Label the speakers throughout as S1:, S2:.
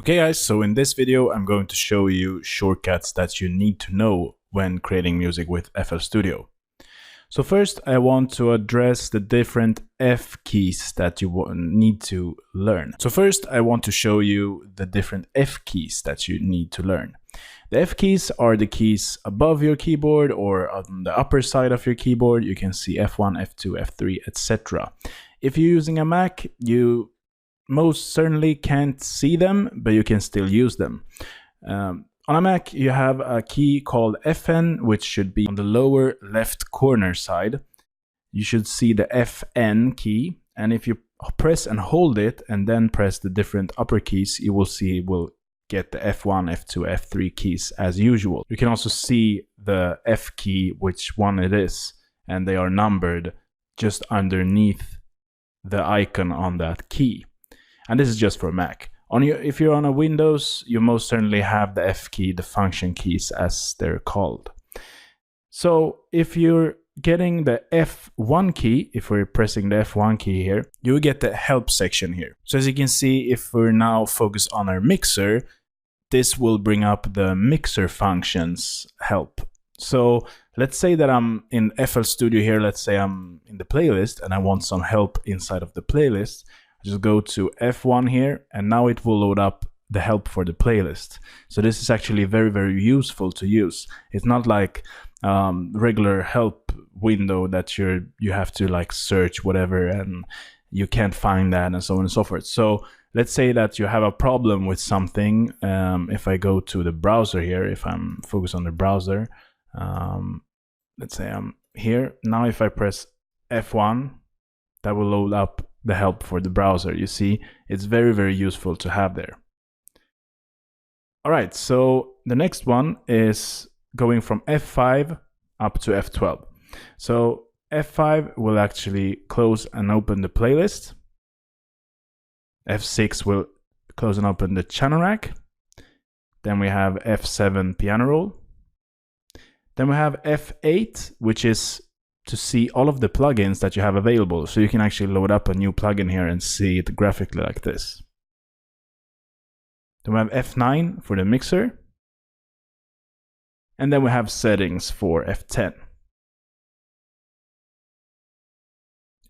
S1: Okay guys, so in this video I'm going to show you shortcuts that you need to know when creating music with FL Studio. So first I want to address the different F keys that you need to learn. So first I want to show you the different F keys that you need to learn. The F keys are the keys above your keyboard or on the upper side of your keyboard. You can see F1, F2, F3, etc. If you're using a Mac, you most certainly can't see them, but you can still use them. On a Mac, you have a key called FN, which should be on the lower left corner side. You should see the FN key, and if you press and hold it, and then press the different upper keys, you will see it will get the F1, F2, F3 keys as usual. You can also see the F key, which one it is, and they are numbered just underneath the icon on that key. And this is just for Mac. If you're on a Windows, you most certainly have the F key, the function keys as they're called. So if you're getting the F1 key, if we're pressing the F1 key here, you will get the help section here. So as you can see, if we're now focused on our mixer, this will bring up the mixer functions help. So let's say that I'm in FL Studio here. Let's say I'm in the playlist and I want some help inside of the playlist. Just go to F1 here, and now it will load up the help for the playlist. So this is actually very, very useful to use. It's not like regular help window that you have to like search whatever and you can't find that and so on and so forth. So let's say that you have a problem with something. If I go to the browser here, if I'm focused on the browser, let's say I'm here. Now if I press F1, that will load up the help for the browser. You see, it's very, very useful to have there. All right, so the next one is going from F5 up to F12. So F5 will actually close and open the playlist. F6 will close and open the channel rack. Then we have F7 piano roll. Then we have F8, which is to see all of the plugins that you have available. So you can actually load up a new plugin here and see it graphically like this. Then we have F9 for the mixer. And then we have settings for F10.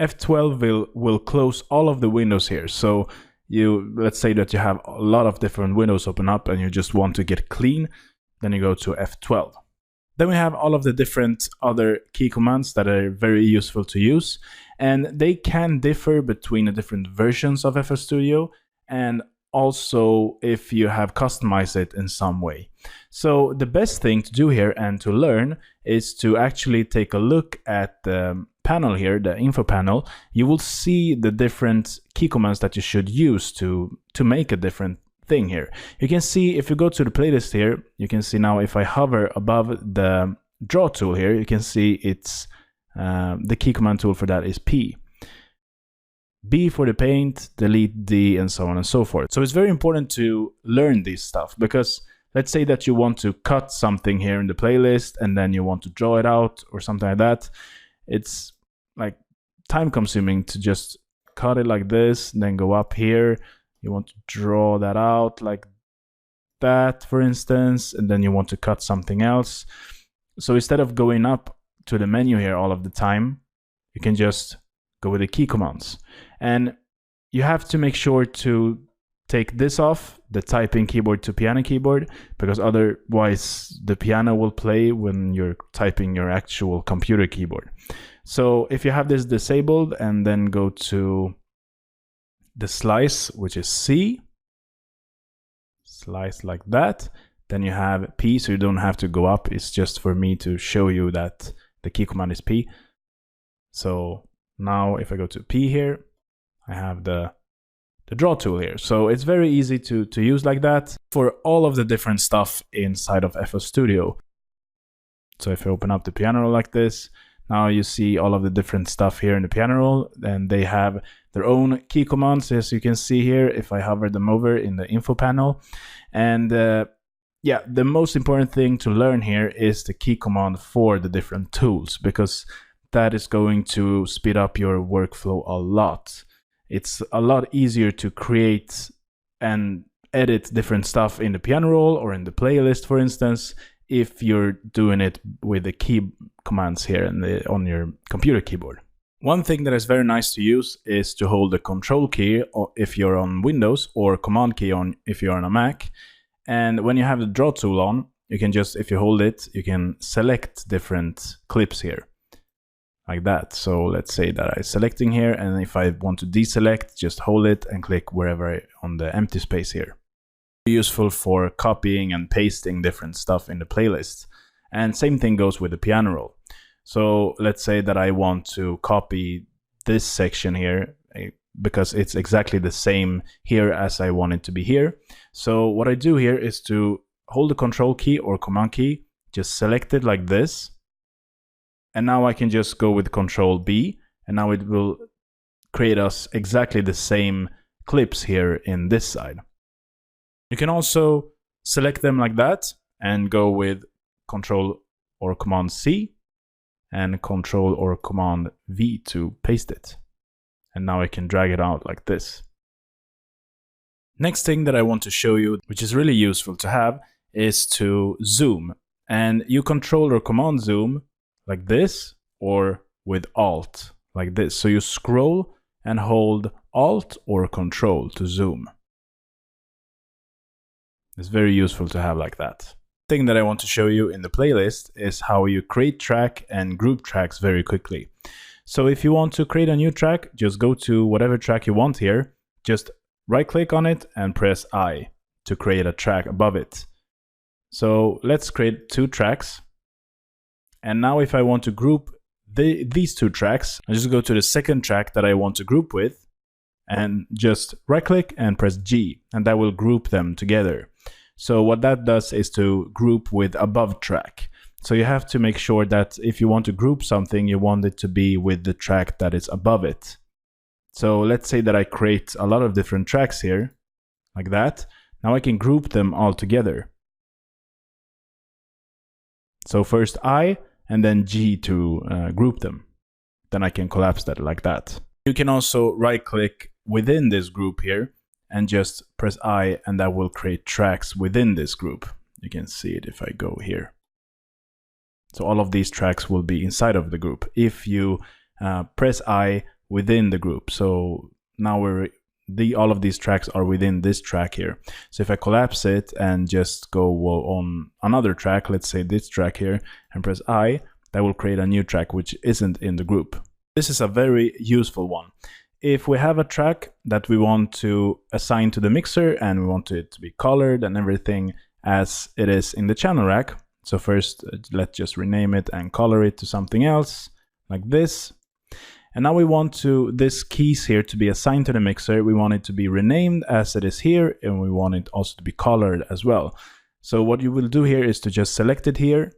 S1: F12 will close all of the windows here. So let's say that you have a lot of different windows open up and you just want to get clean. Then you go to F12. Then we have all of the different other key commands that are very useful to use, and they can differ between the different versions of FL Studio and also if you have customized it in some way. So the best thing to do here and to learn is to actually take a look at the panel here, the info panel. You will see the different key commands that you should use to make a different thing here. You can see if you go to the playlist here, you can see now if I hover above the draw tool here, you can see it's the key command tool for that is P. B for the paint, delete D, and so on and so forth. So it's very important to learn this stuff, because let's say that you want to cut something here in the playlist and then you want to draw it out or something like that. It's like time consuming to just cut it like this, then go up here. You want to draw that out like that, for instance, and then you want to cut something else. So instead of going up to the menu here all of the time, you can just go with the key commands. And you have to make sure to take this off, the typing keyboard to piano keyboard, because otherwise the piano will play when you're typing your actual computer keyboard. So if you have this disabled and then go to the slice, which is C, slice like that, then you have P, so you don't have to go up. It's just for me to show you that the key command is P. So now if I go to P here, I have the draw tool here. So it's very easy to use like that for all of the different stuff inside of FL Studio. So if I open up the piano roll like this, now you see all of the different stuff here in the piano roll, and they have their own key commands, as you can see here if I hover them over in the info panel. And yeah, the most important thing to learn here is the key command for the different tools, because that is going to speed up your workflow a lot. It's a lot easier to create and edit different stuff in the piano roll or in the playlist, for instance, if you're doing it with the key commands here on your computer keyboard. One thing that is very nice to use is to hold the control key if you're on Windows, or command key on if you're on a Mac. And when you have the draw tool on, you can just, if you hold it, you can select different clips here, like that. So let's say that I'm selecting here, and if I want to deselect, just hold it and click wherever on the empty space here. Useful for copying and pasting different stuff in the playlist. And same thing goes with the piano roll. So let's say that I want to copy this section here because it's exactly the same here as I want it to be here. So what I do here is to hold the control key or command key, just select it like this. And now I can just go with Control B, and now it will create us exactly the same clips here in this side. You can also select them like that and go with Control or Command C and Control or Command V to paste it. And now I can drag it out like this. Next thing that I want to show you, which is really useful to have, is to zoom. And you Control or Command zoom like this, or with Alt like this. So you scroll and hold Alt or Control to zoom. It's very useful to have like that. Thing that I want to show you in the playlist is how you create track and group tracks very quickly. So if you want to create a new track, just go to whatever track you want here, just right click on it and press I to create a track above it. So let's create 2 tracks. And now if I want to group these 2 tracks, I just go to the second track that I want to group with and just right click and press G, and that will group them together. So what that does is to group with above track. So you have to make sure that if you want to group something, you want it to be with the track that is above it. So let's say that I create a lot of different tracks here, like that. Now I can group them all together. So first I, and then G to group them. Then I can collapse that like that. You can also right click within this group here and just press I, and that will create tracks within this group. You can see it if I go here. So all of these tracks will be inside of the group if you press I within the group. So now all of these tracks are within this track here. So if I collapse it and just go on another track, let's say this track here, and press I, that will create a new track which isn't in the group. This is a very useful one. If we have a track that we want to assign to the mixer and we want it to be colored and everything as it is in the channel rack, so first let's just rename it and color it to something else like this. And now we want this keys here to be assigned to the mixer. We want it to be renamed as it is here, and we want it also to be colored as well. So what you will do here is to just select it here,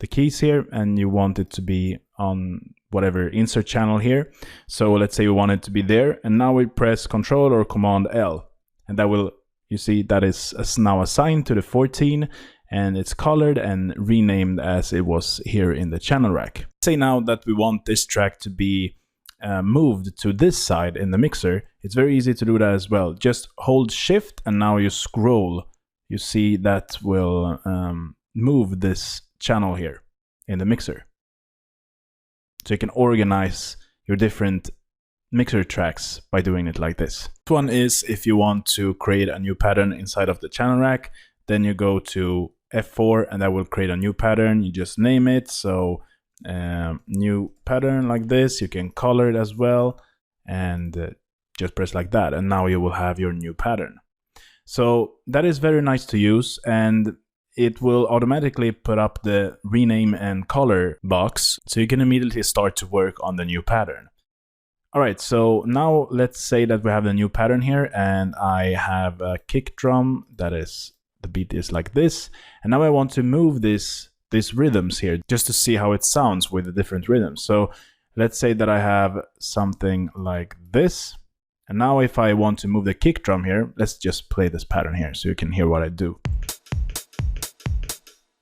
S1: the keys here, and you want it to be on whatever insert channel here. So let's say we want it to be there, and now we press Control or Command L, and that will, you see, that is now assigned to the 14, and it's colored and renamed as it was here in the channel rack. Say now that we want this track to be moved to this side in the mixer. It's very easy to do that as well. Just hold Shift and now you scroll. You see that will move this channel here in the mixer. So you can organize your different mixer tracks by doing it like this. This one is if you want to create a new pattern inside of the channel rack, then you go to F4 and that will create a new pattern. You just name it. So new pattern like this. You can color it as well and just press like that, and now you will have your new pattern. So that is very nice to use, and it will automatically put up the rename and color box, so you can immediately start to work on the new pattern. Alright, so now let's say that we have the new pattern here, and I have a kick drum that is, the beat is like this, and now I want to move these rhythms here just to see how it sounds with the different rhythms. So let's say that I have something like this, and now if I want to move the kick drum here, let's just play this pattern here so you can hear what I do.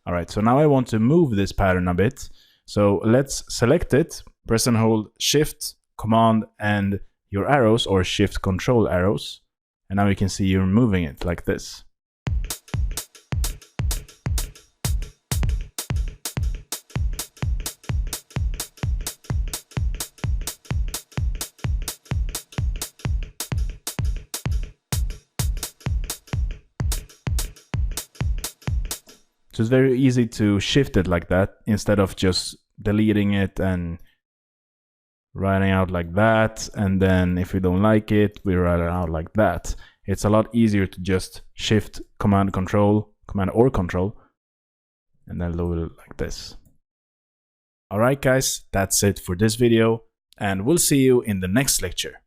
S1: Alright, so now I want to move this pattern a bit, so let's select it, press and hold Shift, Command and your arrows, or Shift Control arrows, And now you can see you're moving it like this. So it's very easy to shift it like that instead of just deleting it and writing out like that. And then if we don't like it, we write it out like that. It's a lot easier to just shift command or control, and then do it like this. Alright guys, that's it for this video, and we'll see you in the next lecture.